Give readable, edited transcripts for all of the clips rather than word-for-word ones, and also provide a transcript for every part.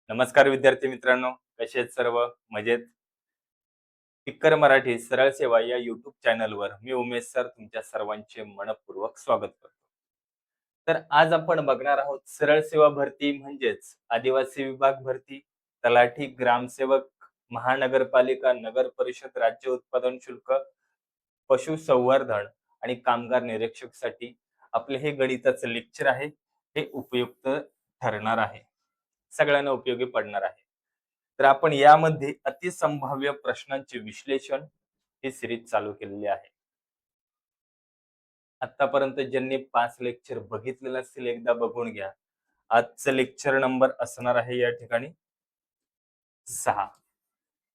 नमस्कार विद्यार्थी मित्रांनो, कसे आहेत सर्व? मजेत? टिक्कर मराठी सरळ सेवा या युट्यूब चॅनलवर मी उमेश सर तुमच्या सर्वांचे मनपूर्वक स्वागत करतो. तर आज आपण बघणार आहोत सरळ सेवा भरती म्हणजेच आदिवासी विभाग भरती, तलाठी, ग्रामसेवक, महानगरपालिका, नगर परिषद, राज्य उत्पादन शुल्क, पशुसंवर्धन आणि कामगार निरीक्षकसाठी आपले हे गणिताचं लेक्चर आहे. हे उपयुक्त ठरणार आहे. सगळ्यांना उपयोगी पडणार आहे. तर आपण यामध्ये अतिसंभाव्य प्रश्नांचे विश्लेषण ही सिरीज चालू केलेली आहे. आतापर्यंत ज्यांनी 5 लेक्चर बघितलेले असतील एकदा बघून घ्या. आजचं लेक्चर नंबर असणार आहे या ठिकाणी 6.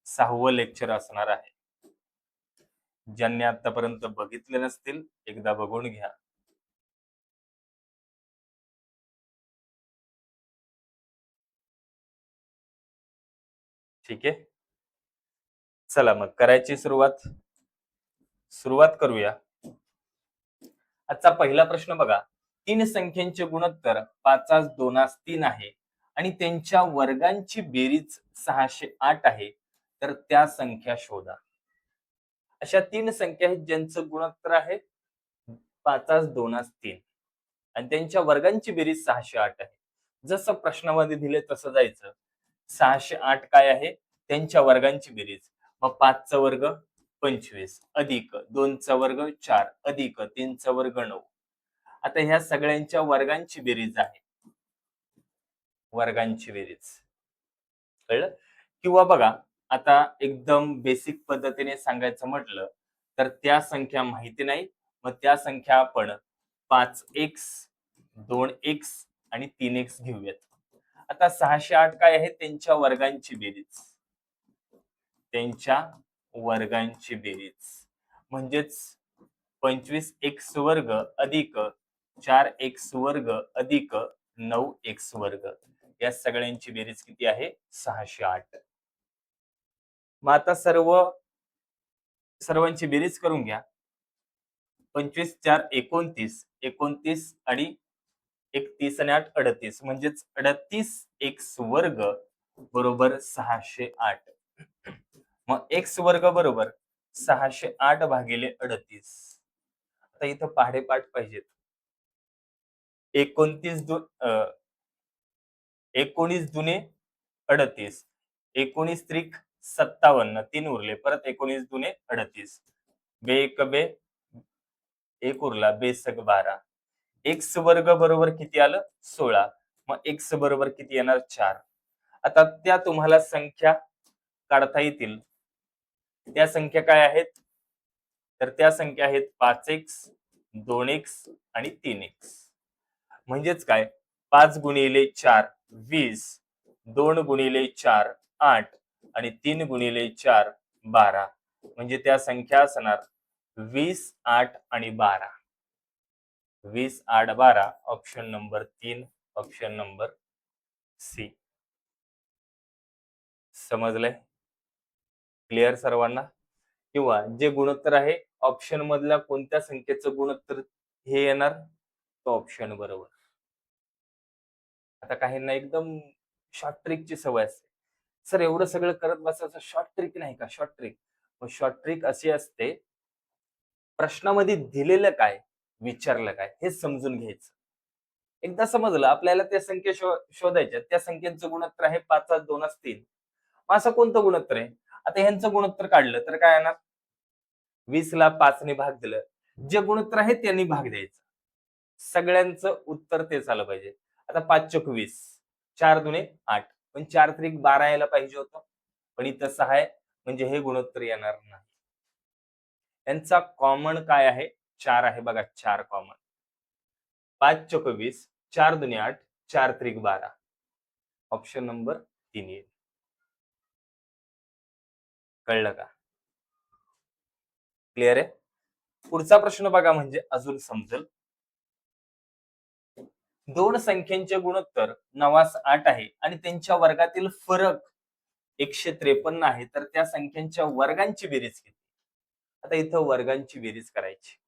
6वं लेक्चर असणार आहे. ज्यांनी आतापर्यंत बघितले नसतील एकदा बघून घ्या. ठीक आहे. चला मग करायची सुरुवात. सुरुवात करूया. आजचा पहिला प्रश्न बघा. 3 संख्यांचे गुणोत्तर 5 2 3 आहे आणि त्यांच्या वर्गांची बेरीज 608 आहे. तर त्या संख्या शोधा. अशा 3 संख्या आहेत ज्यांचं गुणोत्तर आहे 5 2 3 आणि त्यांच्या वर्गांची बेरीज 608 आहे. जसं प्रश्नामध्ये दिले तसं जायचं. 608 काय आहे? त्यांच्या वर्गांची बेरीज. मग 5 चा वर्ग 25 अधिक 2 चा वर्ग 4 अधिक 3 चा वर्ग 9. आता ह्या सगळ्यांच्या वर्गांची बेरीज आहे. वर्गांची बेरीज. कळलं? किंवा बघा आता एकदम बेसिक पद्धतीने सांगायचं म्हटलं तर त्या संख्या माहिती नाही. मग त्या संख्या आपण 5x 2x आणि 3x घेऊयात. आता 608 काय आहे? त्यांच्या वर्गांची बेरीज. त्यांच्या वर्गांची बेरीज म्हणजेच 25x वर्ग अधिक 4x वर्ग अधिक 9x वर्ग या सगळ्यांची बेरीज किती आहे? 608. मग आता सर्वांची बेरीज करून घ्या. 25 4 29 29 आणि 31 आणि 8 38 म्हणजेच 38x वर्ग बरोबर 608. मग x वर्ग बरोबर 608 भागिले 38. आता इथं पाढेपाठ पाहिजेत. 19 दुने 38. 19 त्रिक 57. 3 उरले. परत 19 दुने 38. बे एक बे एक उरला. बेसक 12. एक्स वर्ग बरोबर किती आलं? 16. मग एक्स बरोबर किती येणार? 4. आता त्या तुम्हाला संख्या काढता येतील. त्या संख्या काय आहेत? तर त्या संख्या आहेत 5x 2x आणि 3x. म्हणजेच काय? 5 गुणिले 4 20, 2 गुणिले 4 8 आणि 3 गुणिले 4 12. म्हणजे त्या संख्या असणार 20 8 आणि 12. 20 8 12 option number 3, option number C. समजलंय? क्लिअर सर्वांना? किंवा जे गुणोत्तर आहे ऑप्शन मधल्या कोणत्या संख्येचं गुणोत्तर हे येणार? तो ऑप्शन बरोबर. आता काहींना एकदम शॉर्ट ट्रिकची सवय असते. सर एवढं सगळं करत बसायचं शॉर्ट ट्रिक नाही का? Short trick. मग शॉर्ट ट्रिक अशी असते, प्रश्नामध्ये दिलेलं काय, विचारलं काय हे समजून घ्यायचं. एकदा समजलं आपल्याला त्या संख्या शोधायच्या. त्या संख्येचं गुणोत्तर आहे 5 2 3. मग असं कोणतं गुणोत्तर आहे? आता ह्यांचं गुणोत्तर काढलं तर काय येणार? 20 ला 5 ने भाग दिलं. जे गुणोत्तर आहे त्यांनी भाग द्यायचं. सगळ्यांचं उत्तर तेच आलं पाहिजे. आता 5 चोक 20, 4 दुने 8, पण 4 त्रिक 12 यायला पाहिजे होतं. पण इथं 6 आहे म्हणजे हे गुणोत्तर येणार नाही. यांचा कॉमन काय आहे? 4 आहे बघा, 4 कॉमन. 5 चोक 20, 4 दुने 8, 4 त्रिक 12. ऑप्शन नंबर 3 येईल. कळलं का? क्लिअर आहे? पुढचा प्रश्न बघा म्हणजे अजून समजेल. 2 संख्यांचे गुणोत्तर 9/8 आहे आणि त्यांच्या वर्गातील फरक 153 आहे. तर त्या संख्यांच्या वर्गांची बेरीज किती? आता इथं वर्गांची बेरीज करायची.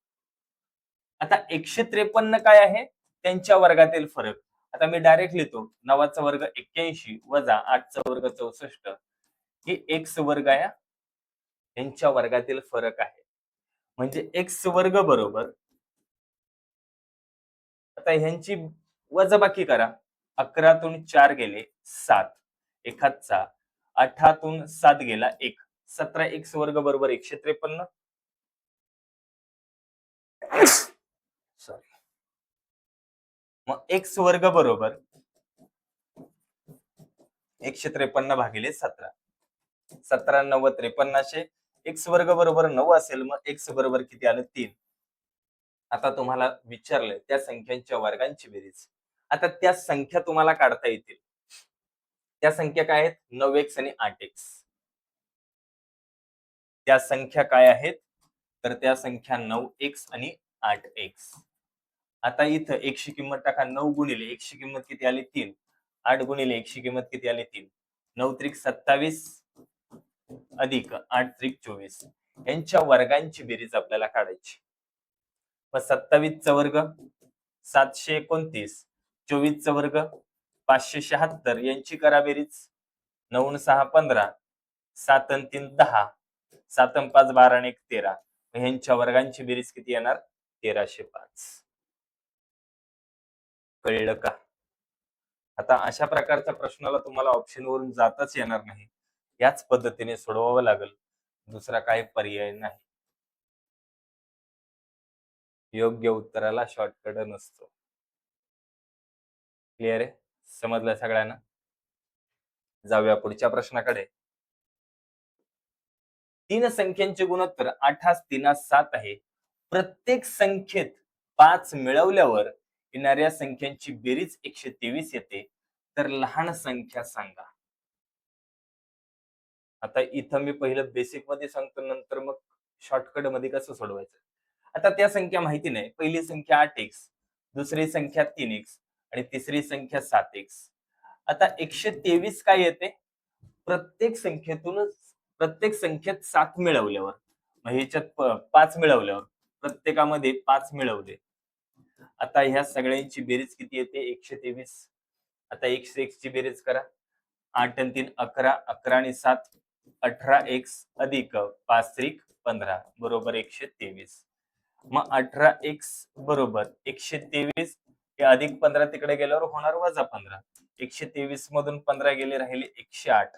आता 153 काय आहे? त्यांच्या वर्गातील फरक. आता मी डायरेक्ट लिहितो 9चा वर्ग 81 वजा 8चा वर्ग 64 ही एक्स वर्ग आहे. यांच्या वर्गातील फरक आहे. म्हणजे एक्स वर्ग बरोबर, आता ह्यांची वजाबाकी करा. 11तून 4 गेले 7, एकाचा 8तून 7 गेला 1, 17 एक्स वर्ग बरोबर 153. सॉरी. मग एक्स वर्ग बरोबर 153 भागिले 17, 17 9 53. एक्स वर्ग बरोबर 9 असेल, मग एक्स बरोबर किती आलं 3. आता तुम्हाला विचारलंय त्या संख्यांच्या वर्गांची बेरीज. आता त्या संख्या तुम्हाला काढता येतील. त्या संख्या काय आहेत? 9x आणि 8x. त्या संख्या काय आहेत? तर त्या संख्या 9x आणि 8x. आता इथं x ची किंमत टाका. 9 गुणिले x ची किंमत किती आली 3, 8 गुणिले x ची किंमत किती आली 3, 9 त्रिक 27 अधिक 8 त्रिक 24. यांच्या वर्गांची बेरीज आपल्याला काढायची. मग 27 चा वर्ग 729, 24 चा वर्ग 576, यांची करा बेरीज. 9 6 15, 7 3 10, 7 5 12 आणि 1 13. ह्यांच्या वर्गांची बेरीज किती येणार? 1305. कळलं का? आता अशा प्रकारच्या प्रश्नाला तुम्हाला ऑप्शन वरून जाताच येणार नाही. याच पद्धतीने सोडवावं लागेल. दुसरा काही पर्याय नाही. योग्य उत्तराला शॉर्टकट नसतो. क्लिअर आहे? समजलं सगळ्यांना? जाऊया पुढच्या प्रश्नाकडे. 3 संख्यांचे गुणोत्तर 8 3 7 आहे. प्रत्येक संख्येत 5 मिळवल्यावर येणाऱ्या संख्यांची बेरीज 123 येते. तर लहान संख्या सांगा. आता इथं मी पहिलं बेसिक मध्ये सांगतो, नंतर मग शॉर्टकट मध्ये कसं सोडवायचं. आता त्या संख्या माहिती नाही. पहिली संख्या 8x, दुसरी संख्या 3x आणि तिसरी संख्या 7x. आता 123 काय येते? प्रत्येक संख्येत 7 मिळवल्यावर, मग ह्याच्यात 5 मिळवल्यावर, प्रत्येकामध्ये 5 मिळवले. आता ह्या सगळ्यांची बेरीज किती येते? 123. आता x ची बेरीज करा. 8 आणि 3 11, 11 आणि 7 18x अधिक 5 त्रिक 15 बरोबर 123. मग 18x बरोबर 123 हे अधिक 15 तिकडे गेल्यावर होणार वजा 15. 123 मधून 15 गेले, राहिले 108.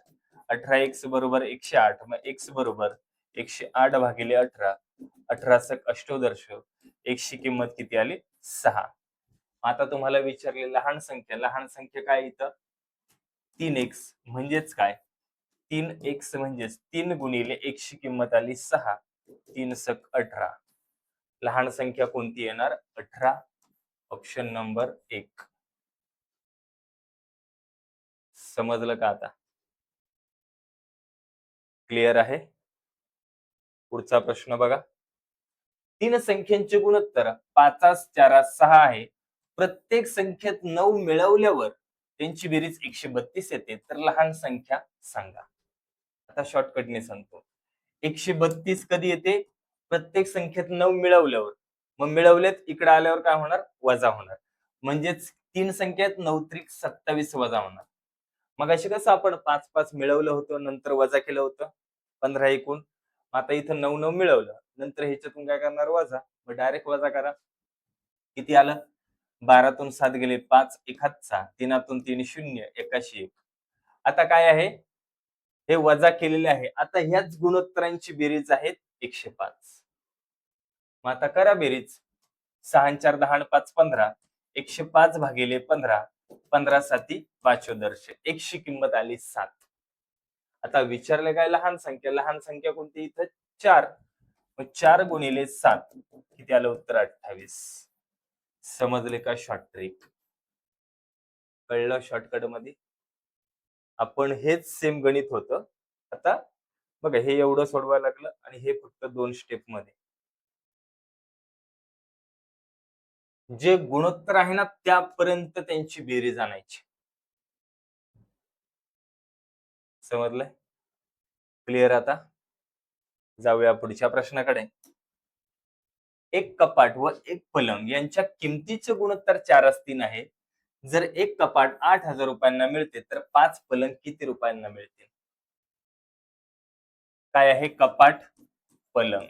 18x बरोबर 108. मग x बरोबर 108 भागिले 18, 18 सक अष्टोदर्श, x ची किंमत किती आली? 6. आता तुम्हाला विचारले लहान संख्या. लहान संख्या काय इथं? 3x म्हणजेच काय? 3x म्हणजेच 3 गुणिले x ची किंमत आली 6, 3 सक 18. लहान संख्या कोणती येणार? 18. Option number 1. समजलं का आता? क्लिअर आहे? पुढचा प्रश्न बघा. 3 संख्यांचे गुणोत्तर 5 4 6 आहे. प्रत्येक संख्येत 9 मिळवल्यावर त्यांची बेरीज 132 येते. तर लहान संख्या सांगा. आता शॉर्टकटने सांगतो. 132 कधी येते? प्रत्येक संख्येत 9 मिळवल्यावर. मग मिळवलेत इकडे आल्यावर काय होणार? वजा होणार. म्हणजेच 3 संख्येत 9 त्रिक 27 वजा होणार. मग अशी कसं आपण 5 5 मिळवलं होतं, नंतर वजा केलं होतं 15 एकूण. आता इथं 9 9 मिळवलं, नंतर ह्याच्यातून काय करणार? वजा. मग डायरेक्ट वजा करा. किती आलं? 12तून 7 गेले 5, एकाचा 3तून 3 0, 81. आता काय आहे? हे वजा केलेले आहे. आता ह्याच गुणोत्तरांची बेरीज आहेत 105. मग आता करा बेरीज. 6 4 10 5 15, 105 भागिले 15, 15 7 पाचोदर्श, x ची किंमत आली 7. आता विचारले काय? लहान संख्या. लहान संख्या कोणती? इथं 4. मग 4 गुणिले 7 किती आलं उत्तर? 28. समजले का शॉर्ट ट्रिक? कळलं शॉर्टकट मध्ये? आपण हेच सेम गणित होतं. आता बघा, हे एवढं सोडवायला लागलं आणि हे फक्त 2 स्टेप मध्ये. जे गुणोत्तर आहे ना त्यापर्यंत त्यांची बेरीज आणायची. समजलंय? क्लिअर? आता जाऊया पुढच्या प्रश्नाकडे. एक कपाट व एक पलंग यांच्या किमतीचे गुणोत्तर 4:3 आहे. जर एक कपाट 8,000 रुपयांना मिळते तर 5 पलंग किती रुपयांना मिळतील? काय आहे कपाट, पलंग.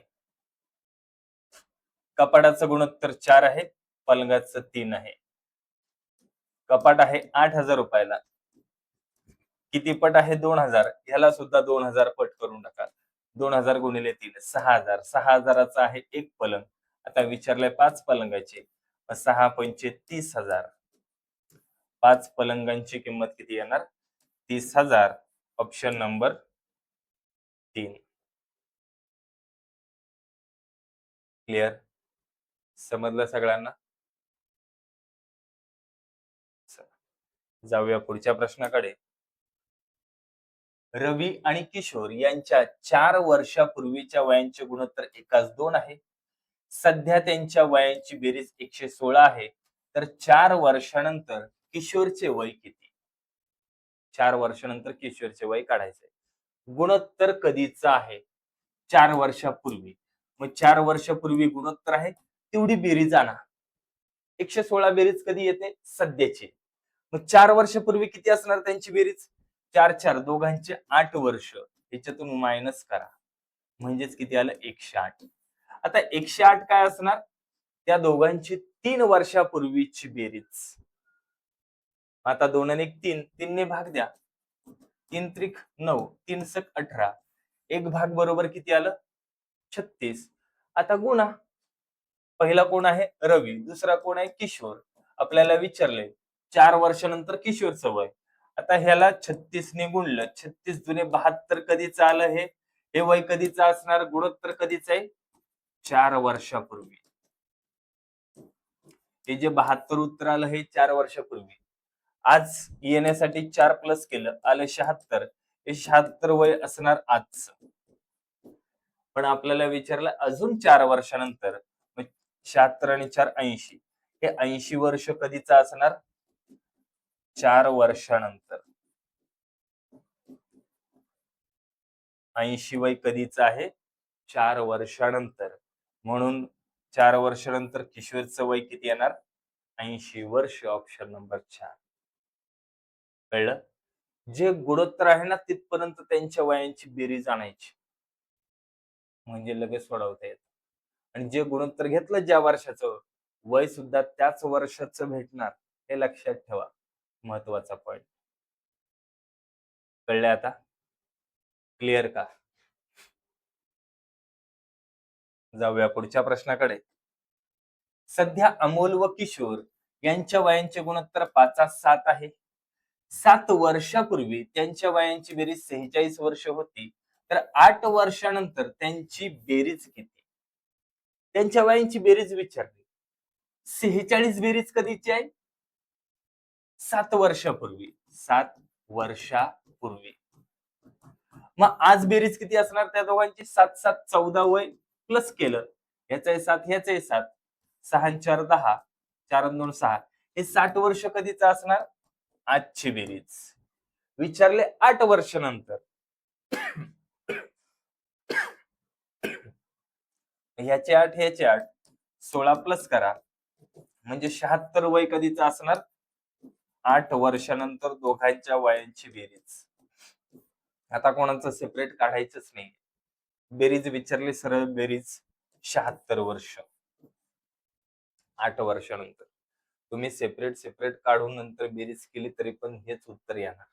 कपाटाचं गुणोत्तर 4 आहे, पलंगाचं 3 आहे. कपाट आहे 8,000 रुपयाला. किती पट आहे 2,000. ह्याला सुद्धा 2,000 पट करून टाका. 2,000 गुणिले 3 6,000. 6,000चा आहे एक पलंग. आता विचारलंय 5 पलंगाचे. 6 पंचे 30,000. 5 पलंगांची किंमत किती येणार? 30,000. Option number 3. क्लिअर? समजलं सगळ्यांना? जाऊया पुढच्या प्रश्नाकडे. रवी आणि किशोर यांच्या 4 वर्षापूर्वीच्या वयांचे गुणोत्तर 1:2 आहे. सध्या त्यांच्या वयांची बेरीज 116 आहे. तर 4 वर्षानंतर किशोरचे वय किती? 4 वर्षानंतर किशोरचे वय काढायचे. गुणोत्तर कधीचा आहे? 4 वर्षापूर्वी. मग 4 वर्षापूर्वी गुणोत्तर आहे तेवढी बेरीज आणा. 116 बेरीज कधी येते? सध्याची. मग 4 वर्षापूर्वी किती असणार त्यांची बेरीज? 4 4 दोघांचे 8 वर्ष. याच्यातून मायनस करा. म्हणजेच किती आलं? 108. आता 108 काय असणार? त्या दोघांची 3 वर्षापूर्वीची बेरीज. आता 2 आणि 1 3. 3 ने भाग द्या. 3 त्रिक 9. 3 सक 18. एक भाग बरोबर किती आलं? 36. आता गुणा. पहिला कोण आहे? रवी. दुसरा कोण आहे? किशोर. आपल्याला विचारले 4 वर्षानंतर किशोरचं वय. आता ह्याला 36 ने गुणलं. 36 दुने 72 कधीचं आलं हे? हे वय कधीचं असणार? गुणोत्तर कधीचं आहे? 4 वर्षापूर्वी. हे जे 72 उत्तर आलं हे 4 वर्षापूर्वी. आज येण्यासाठी 4 प्लस केलं, आलं 76. हे 76 वय असणार आजचं. पण आपल्याला विचारलं अजून 4 वर्षानंतर 76 आणि 4 80. हे 80 वर्ष कधीचं असणार? 4 वर्षानंतर. 80 वय कधीचं आहे? 4 वर्षानंतर. म्हणून 4 वर्षानंतर किशोरचं वय किती येणार? 80 वर्ष. Option number 4. कळलं? जे गुणोत्तर आहे ना तिथपर्यंत त्यांच्या वयांची बेरीज आणायची. म्हणजे लगेच सोडवता येत. आणि जे गुणोत्तर घेतलं ज्या वर्षाचं वय सुद्धा त्याच वर्षाचं भेटणार हे लक्षात ठेवा. महत्वाचा पॉइंट. कळले आता? क्लिअर का? जाऊया पुढच्या प्रश्नाकडे. सध्या अमोल व किशोर यांच्या वयांचे गुणोत्तर 5:7 आहे. 7 वर्षापूर्वी त्यांच्या वयांची बेरीज 46 वर्ष होती. तर 8 वर्षानंतर त्यांची बेरीज किती? त्यांच्या वयांची बेरीज विचारली. 46 बेरीज कधीची आहे? 7 वर्षापूर्वी. 7 वर्षापूर्वी. मग आज बेरीज किती असणार त्या दोघांची? 7 7 14 वय प्लस केलं. ह्याचाही 7 ह्याचाही 7. 6 4 10. 4 2 6. हे 60 वर्ष कधीचं असणार? आजची बेरीज. विचारले 8 वर्षानंतर. ह्याचे 8 ह्याचे 8. 16 प्लस करा. म्हणजे 76 वय कधीचं असणार? 8 वर्षानंतर दोघांच्या वयांची बेरीज. आता कोणाचं सेपरेट काढायचंच नाही. बेरीज विचारली सरळ बेरीज. 76 वर्ष. 8 वर्षानंतर. तुम्ही सेपरेट काढून नंतर बेरीज केली तरी पण हेच उत्तर येणार.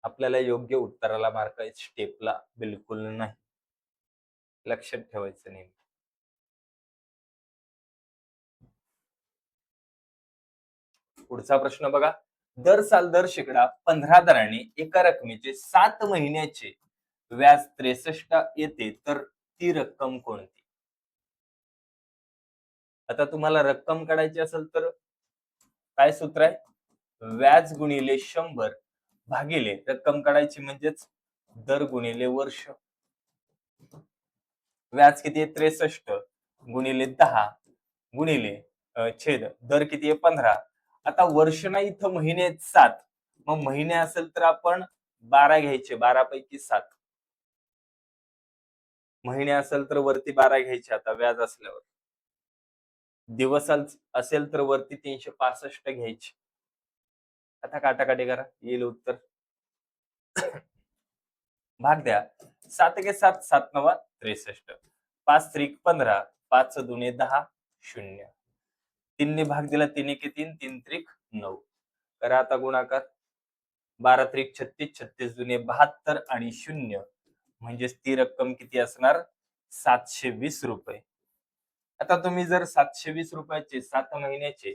आपल्याला योग्य उत्तराला मार्क आहे, स्टेपला बिलकुल नाही. लक्षात ठेवायचं नेहमी. पुढचा प्रश्न बघा. दर साल दर शेकडा 15 दराने एका रकमेचे 7 महिन्याचे व्याज 63 येते तर ती रक्कम कोणती? आता तुम्हाला रक्कम काढायची असेल तर काय सूत्र आहे? व्याज गुणिले 100 भागिले रक्कम काढायची म्हणजेच दर गुणिले वर्ष. व्याज किती आहे? 63 गुणिले 10 गुणिले छेद दर किती आहे? 15. आता वर्ष नाही इथं महिने आहेत 7. मग महिने असेल तर आपण 12 घ्यायचे. 12 पैकी 7. महिने असेल तर वरती 12 घ्यायचे आता व्याज असल्यावर. दिवस असेल तर वरती 365 घ्यायचे. आता काटाकाटी करा, येईल उत्तर. भाग द्या. 7 एके 7, 7 नवा 63. 5 त्रिक 15, 5 दुने 10, 0. 3 ने भाग दिला, 3 एके 3, 3 त्रिक 9. करा आता गुणाकार. 12 त्रिक 36, 36 दुने 72 आणि 0. म्हणजेच ती रक्कम किती असणार? 720 रुपये. आता तुम्ही जर 720 रुपयाचे 7 महिन्याचे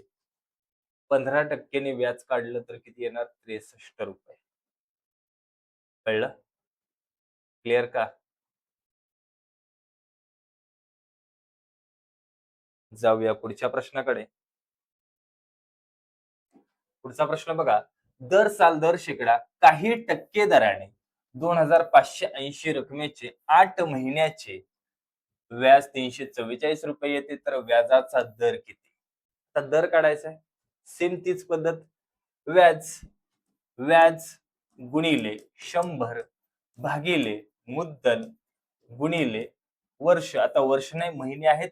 15% व्याज काढलं तर किती येणार? 63 रुपये. कळलं? क्लिअर का? जाऊया पुढच्या प्रश्नाकडे. पुढचा प्रश्न बघा. दर शेकडा काही टक्के दराने 2580 रकमेचे 8 महिन्याचे व्याज 344 रुपये येते, तर व्याजाचा दर किती? आता दर काढायचा आहे. सेम तीच पद्धत. व्याज व्याज गुणिले 100 भागिले मुद्दल गुणिले वर्ष. आता वर्ष नाही, महिने आहेत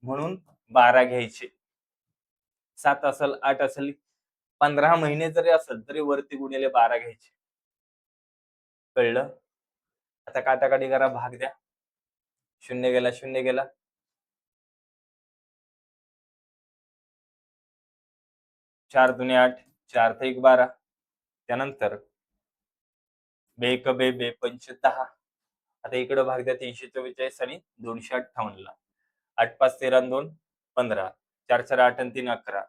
म्हणून 12 घ्यायचे. 7 असेल, 8 असेल, 15 महिने जरी असेल तरी वरती गुणिले 12 घ्यायचे. कळलं? आता काटाकाटी करा, भाग द्या. 0 गेला, 0 गेला. 4 दुने 8, 4 ते 1 12. त्यानंतर बेक बे बे पंच 10. आता इकडे भाग द्या 344 आणि 258 ला. 8 5 13 2 15. 4 4 8 आणि 3 11.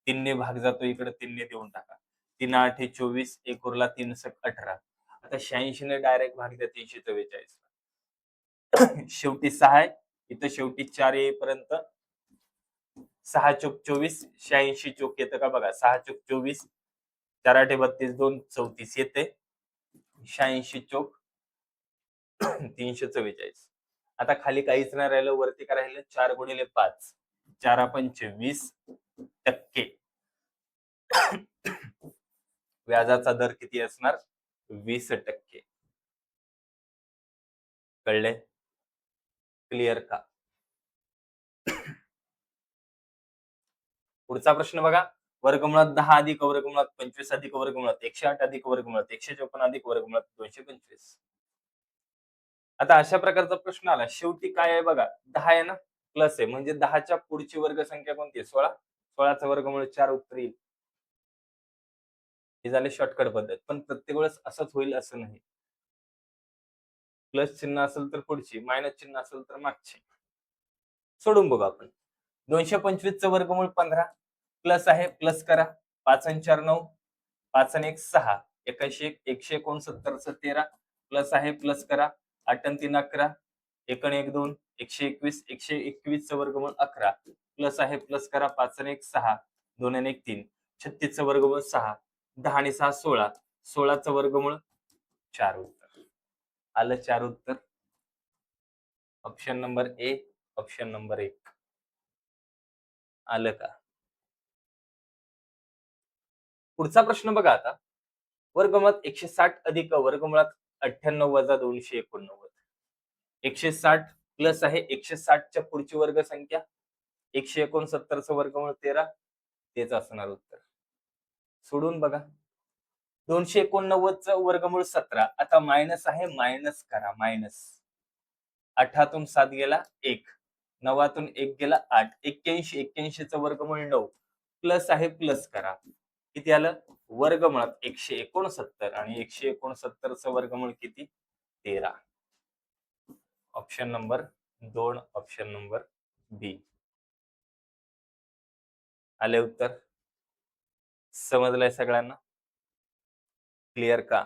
3 ने भाग जातो इकडे, 3 ने देऊन टाका. 3 8 24, 1 उरला, 3 6 18. आता 86 ने डायरेक्ट भाग द्या 344. शेवटी 6 आहे, इथं शेवटी 4 येईपर्यंत 6 चोक 24, 86 चोक येतं का बघा. 6 चोक 24, 4 8 32, 2 34 येते. 86 चोक 344. आता खाली काहीच नाही राहिलं, वरती काय राहिलं? 4 गुणिले 5, 4 पंच 20%. व्याजाचा दर किती असणार? 20%. कळले? क्लिअर का? पुढचा प्रश्न बघा. वर्गमुळात 10 अधिक वर्गमुळात 25 अधिक वर्गमुळात 108 अधिक वर्गमुळात 154 अधिक वर्गमुळात 225. आता अशा प्रकारचा प्रश्न आला, शेवटी काय आहे बघा, 10 आहे ना, प्लस आहे, म्हणजे 10च्या पुढची वर्गसंख्या कोणती आहे? 16. 16चा वर्गमूळ 4 उत्तर येईल. हे झाले शॉर्टकट पद्धत. पण प्रत्येक वेळेस असंच होईल असं नाही. प्लस चिन्ह असेल तर पुढची, मायनस चिन्ह असेल तर मागची. सोडून बघू आपण. 225 चं वर्गमूळ 15 प्लस आहे, प्लस करा. 5 आणि 4 9, 5 आणि 1 6, 81 169 चं 13 प्लस आहे, प्लस करा. 8 आणि 3 11, 1 आणि 1 2, 121 121 चं वर्गमूळ 11 प्लस आहे, प्लस करा. 5 आणि 1 6, 2 आणि 1 3, 36 चं वर्गमूळ 6, 10 आणि 6 16, 16 चं वर्गमूळ 4 उत्तर. आलं 4 उत्तर. Option number A, option number 1. आलं का? पुढचा प्रश्न बघा आता. वर्गमुळात 160 अधिक वर्गमुळात 98 वजा 289. 160 प्लस आहे, 160 च्या पुढची वर्गसंख्या 169 चं वर्गमूळ 13, तेच असणार उत्तर. सोडून बघा. 289 चं वर्गमूळ 17. आता मायनस आहे, मायनस करा, मायनस. 8 7 गेला 1, 9 1 गेला 8, 81 81 चं वर्गमूळ 9 प्लस आहे, प्लस करा. किती आलं? वर्गमुळात 169 आणि 169 चं वर्गमूळ किती? 13. ऑप्शन नंबर 2, ऑप्शन नंबर बी. आले उत्तर? समजलंय सगळ्यांना? क्लिअर का?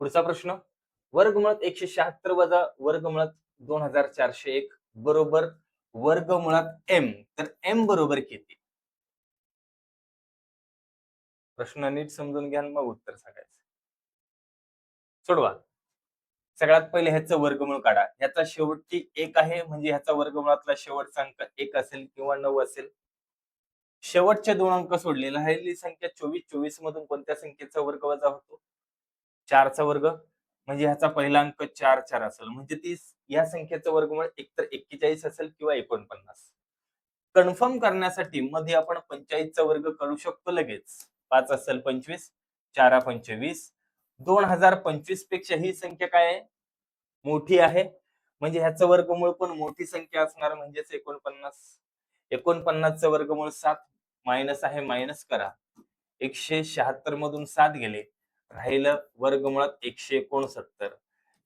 पुढचा प्रश्न. वर्गमुळात 176 वजा वर्गमुळात 2401 बरोबर वर्गमुळात एम, तर एम बरोबर किती? प्रश्न नीट समजून घ्या, मग उत्तर सांगायचं. सोडवा. सगळ्यात पहिले ह्याचं वर्गमूळ काढा. ह्याचा शेवटची 1 आहे, म्हणजे ह्याचा वर्गमुळातला शेवटचा अंक 1 असेल किंवा 9 असेल. शेवटचे 2 अंक सोडले. राहिलेली संख्या 24. 24 मधून कोणत्या संख्येचा वर्ग वजा होतो? 4 चा वर्ग. म्हणजे ह्याचा पहिला अंक 4 असेल, म्हणजे ती या संख्येचं वर्गमूळ एकतर 41 असेल किंवा 49. कन्फर्म करण्यासाठी मध्ये आपण 45चा वर्ग करू शकतो लगेच. 5 असेल 25, 4 25. 2025 पेक्षा ही संख्या काय आहे? मोठी आहे. म्हणजे ह्याचं वर्गमूळ पण मोठी संख्या असणार, म्हणजेच 49. 49चं वर्गमूळ 7 मायनस आहे, मायनस करा. 176 मधून 7 गेले, राहिलं वर्गमुळात 169.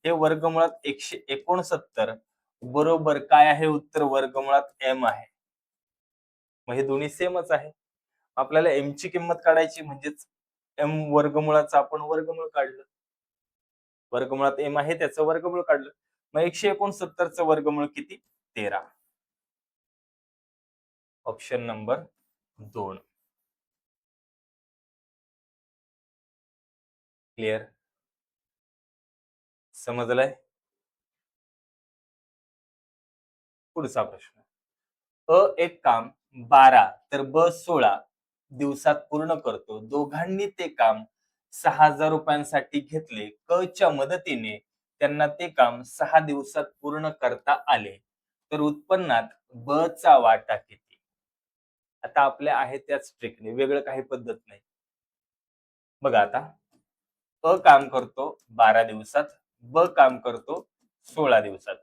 हे वर्गमुळात 169 बरोबर काय आहे उत्तर? वर्गमुळात m आहे. मग हे दोन्ही सेमच आहे. आपल्याला m ची किंमत काढायची, म्हणजेच m वर्गमुळाचं आपण वर्गमूळ काढलं. वर्गमुळात m आहे त्याचं वर्गमूळ काढलं. मग 169चं वर्गमूळ किती? 13. Option number 2. क्लिअर? समजलंय? पुढचा प्रश्न. एक काम 12 तर ब 16 दिवसात पूर्ण करतो. दोघांनी ते काम 6,000 रुपयांसाठी घेतले. क च्या मदतीने त्यांना ते काम 6 दिवसात पूर्ण करता आले. तर उत्पन्नात ब चा वाटा किती? आता आपल्या आहे त्याच ट्रिकने, वेगळं काही पद्धत नाही. बघा आता, क काम करतो 12 दिवसात, ब काम करतो 16 दिवसात.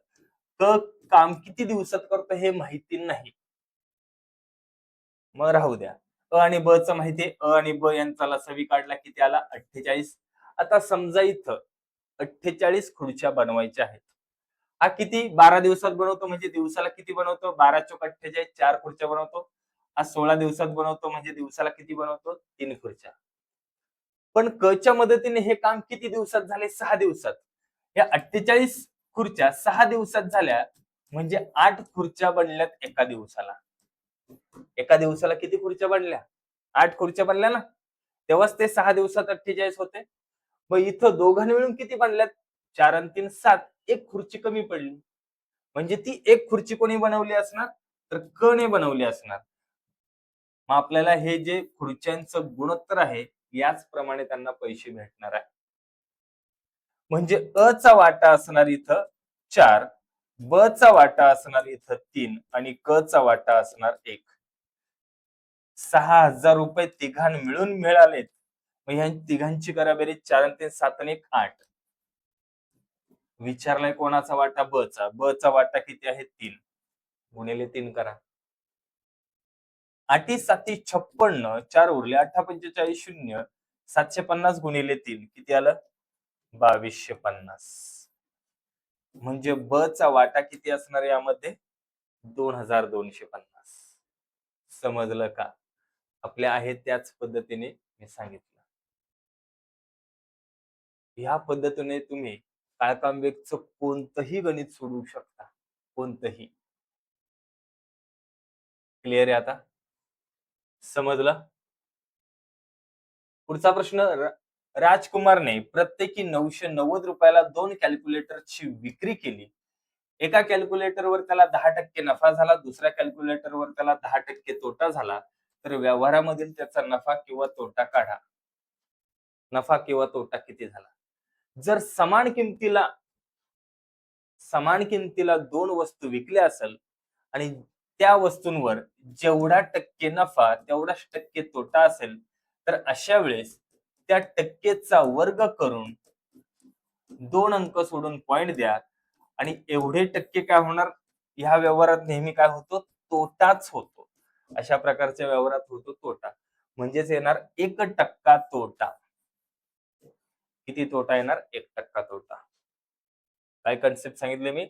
क काम किती दिवसात करतो हे माहिती नाही, मग राहू द्या. आणि ब च माहितीये, आणि ब यांचा लसावी काढला किती आला? 48. आता समजा इथं 48 खुर्च्या बनवायच्या आहेत. हा किती 12 दिवसात बनवतो, म्हणजे दिवसाला किती बनवतो? 12 चोक 48, 4 खुर्च्या बनवतो. हा 16 दिवसात बनवतो, म्हणजे दिवसाला किती बनवतो? 3 खुर्च्या. पण क च्या मदतीने हे काम किती दिवसात झाले? 6 दिवसात. या 48 खुर्च्या 6 दिवसात झाल्या, म्हणजे 8 खुर्च्या बनल्यात एका दिवसाला. एका दिवसाला किती खुर्च्या बनल्या? 8 खुर्च्या बनल्या ना? तेव्हाच ते 6 दिवसात 48 होते. मग इथं दोघांनी मिळून किती बनल्यात? 4 आणि 3 7. एक खुर्ची कमी पडली. म्हणजे ती एक खुर्ची कोणी बनवली असणार? तर क ने बनवली असणार. मग आपल्याला हे जे खुर्च्यांचं गुणोत्तर आहे, याचप्रमाणे त्यांना पैसे भेटणार आहे. म्हणजे अ चा वाटा असणार इथं 4, ब चा वाटा असणार इथं 3 आणि क चा वाटा असणार 1. 6,000 रुपये तिघां मिळून मिळालेत. मग ह्या तिघांची करा बेरीज. 4 आणि 3 7 आणि 1 8. विचारलाय कोणाचा वाटा? ब चा. ब चा वाटा किती आहे? 3 गुणिले 3 करा. 8 7 56, 4 उरले 8 45 0. 750 गुणिले 3 किती आलं? 2250. म्हणजे ब चा वाटा किती असणार यामध्ये? 2250. समजलं का? आपल्या आहे त्याच पद्धतीने मी सांगितलं. ह्या पद्धतीने तुम्ही काळकांबेकचं कोणतंही गणित सोडवू शकता. कोणतंही. क्लिअर आहे आता? समजलं? पुढचा प्रश्न. राजकुमारने प्रत्येकी 990 रुपयाला 2 कॅल्क्युलेटरची विक्री केली. एका कॅल्क्युलेटरवर त्याला 10% नफा झाला, दुसऱ्या कॅल्क्युलेटरवर त्याला 10% तोटा झाला. तर व्यवहारामधील त्याचा नफा किंवा तोटा काढा. नफा किंवा तोटा किती झाला? जर समान किमतीला 2 वस्तू विकल्या असेल आणि त्या वस्तूंवर जेवढा टक्के नफा तेवढाच टक्के तोटा असेल, तर अशा वेळेस त्या टक्केचा वर्ग करून 2 अंक सोडून पॉइंट द्या आणि एवढे टक्के काय होणार? ह्या व्यवहारात नेहमी काय होतो? तोटाच होतो. अशा प्रकारच्या व्यवहारात होतो तोटा. म्हणजेच येणार 1% तोटा. किती तोटा येणार? 1% तोटा. काय कन्सेप्ट सांगितले मी?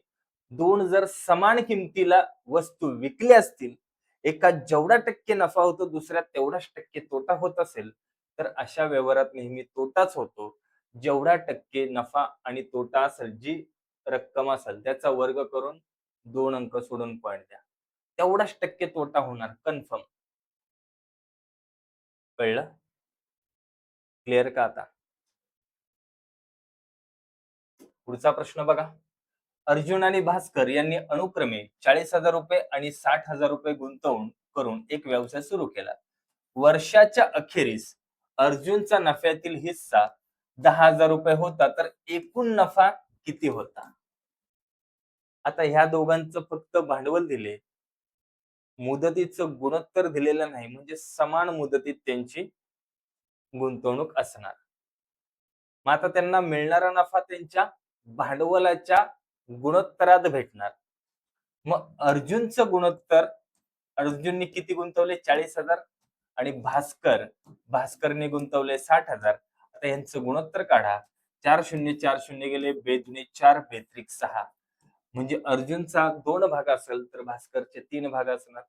2 जर समान किमतीला वस्तू विकल्या असतील, एका जेवढा टक्के नफा होतो, दुसऱ्यात तेवढाच टक्के तोटा होत असेल, तर अशा व्यवहारात नेहमी तोटाच होतो. जेवढा टक्के नफा आणि तोटा असेल, जी रक्कम असेल, त्याचा वर्ग करून 2 अंक सोडून पॉइंट द्या. तेवढाच टक्के तोटा होणार कन्फर्म. कळलं? क्लिअर का आता? पुढचा प्रश्न बघा. अर्जुन आणि भास्कर यांनी अनुक्रमे 40,000 रुपये आणि 60,000 रुपये गुंतवून करून एक व्यवसाय सुरू केला. वर्षाच्या अखेरीस अर्जुनचा नफ्यातील हिस्सा 10,000 रुपये होता, तर एकूण नफा किती होता? आता ह्या दोघांचं फक्त भांडवल दिले, मुदतीचं गुणोत्तर दिलेलं नाही, म्हणजे समान मुदतीत त्यांची गुंतवणूक असणार. मग आता त्यांना मिळणारा नफा त्यांच्या भांडवलाच्या गुणोत्तरात भेटणार. मग अर्जुनचं गुणोत्तर, अर्जुनने किती गुंतवले? 40,000 आणि भास्करने गुंतवले 60,000. आता यांचं गुणोत्तर काढा. 4 शून्य 4 शून्य गेले, बेदुने 4, बेत्रिक 6. म्हणजे अर्जुनचा 2 भाग असेल तर भास्करचे 3 भाग असणार.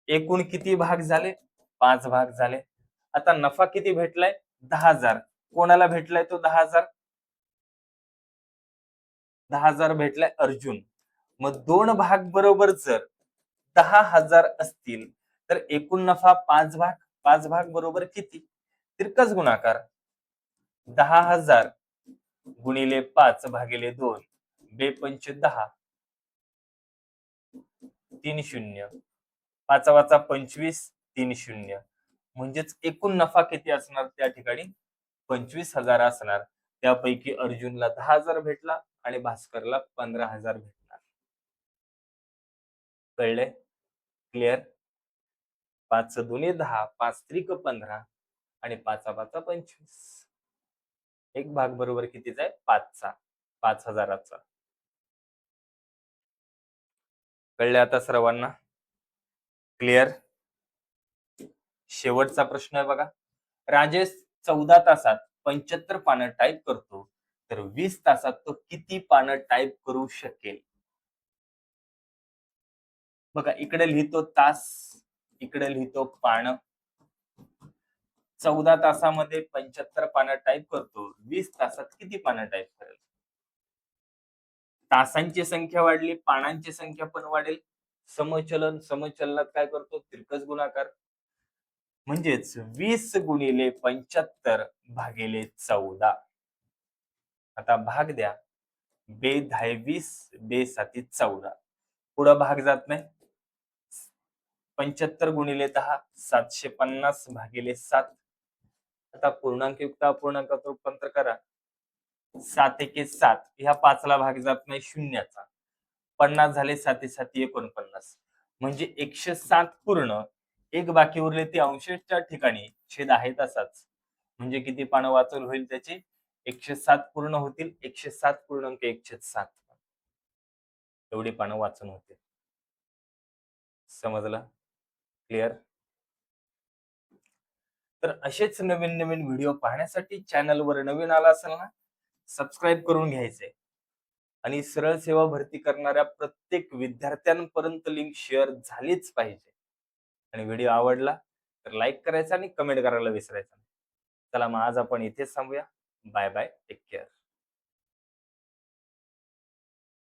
एकूण किती भाग झाले? 5 भाग झाले. आता नफा किती भेटलाय? 10,000. कोणाला भेटलाय तो 10,000? 10,000 भेटलाय अर्जुन. मग 2 भाग बरोबर जर 10,000 असतील, तर एकूण नफा 5 भाग. 5 भाग बरोबर किती? तिरकस गुणाकार. 10,000 गुणिले 5 भागिले 2, बेपंच 10, 3 शून्य, 5 वाचा 25, 3 शून्य. म्हणजेच एकूण नफा किती असणार त्या ठिकाणी? 25,000 असणार. त्यापैकी अर्जुनला 10,000 भेटला आणि भास्करला 15,000 भेटणार. कळले? क्लिअर? 5 दुने 10, 5 त्रिक 15 आणि 5 5 25. एक भाग बरोबर कितीचा आहे? 5चा, 5,000चा. कळले आता सर्वांना? क्लिअर? शेवटचा प्रश्न आहे बघा. राजेश 14 तासात 75 पानं टाईप करतो, तर 20 तासात तो किती पानं टाईप करू शकेल? बघा, इकडे लिहितो तास, इकडे लिहितो पानं. 14 तासामध्ये 75 पानं टाईप करतो, 20 तासात किती पानं टाईप करेल? तासांची संख्या वाढली, पानांची संख्या पण वाढेल. समचलनात काय करतो? तिरकस गुणाकार. म्हणजेच 20 गुणिले 75 भागिले 14. आता भाग द्या. बे 10 20, बे 7 14. पुढं भाग जात नाही. 75 गुणिले 10, 750 भागिले 7. आता पूर्णांकयुक्त अपूर्णांकात रूपांतर करा. 7 एके 7, ह्या 5ला भाग जात नाही शून्याचा. 50 झाले, 7 7 49. म्हणजे 107 पूर्ण. एक बाकी उरले, ते अंशाच्या ठिकाणी छेद आहे तसाच. म्हणजे किती पानं वाचून होईल त्याची? 107 पूर्ण होतील. 107.1/7 एवढी पानं वाचून होतील. समजलं? क्लिअर? तर असेच नवीन नवीन व्हिडिओ पाहण्यासाठी चॅनलवर नवीन आला असेल ना, सबस्क्राईब करून घ्यायचंय. आणि सरळ सेवा भरती करणाऱ्या प्रत्येक विद्यार्थ्यांपर्यंत लिंक शेअर झालीच पाहिजे. आणि व्हिडिओ आवडला तर लाईक करायचा आणि कमेंट करायला विसरायचं नाही. चला मग आज आपण इथेच थांबूया. Bye bye, take care.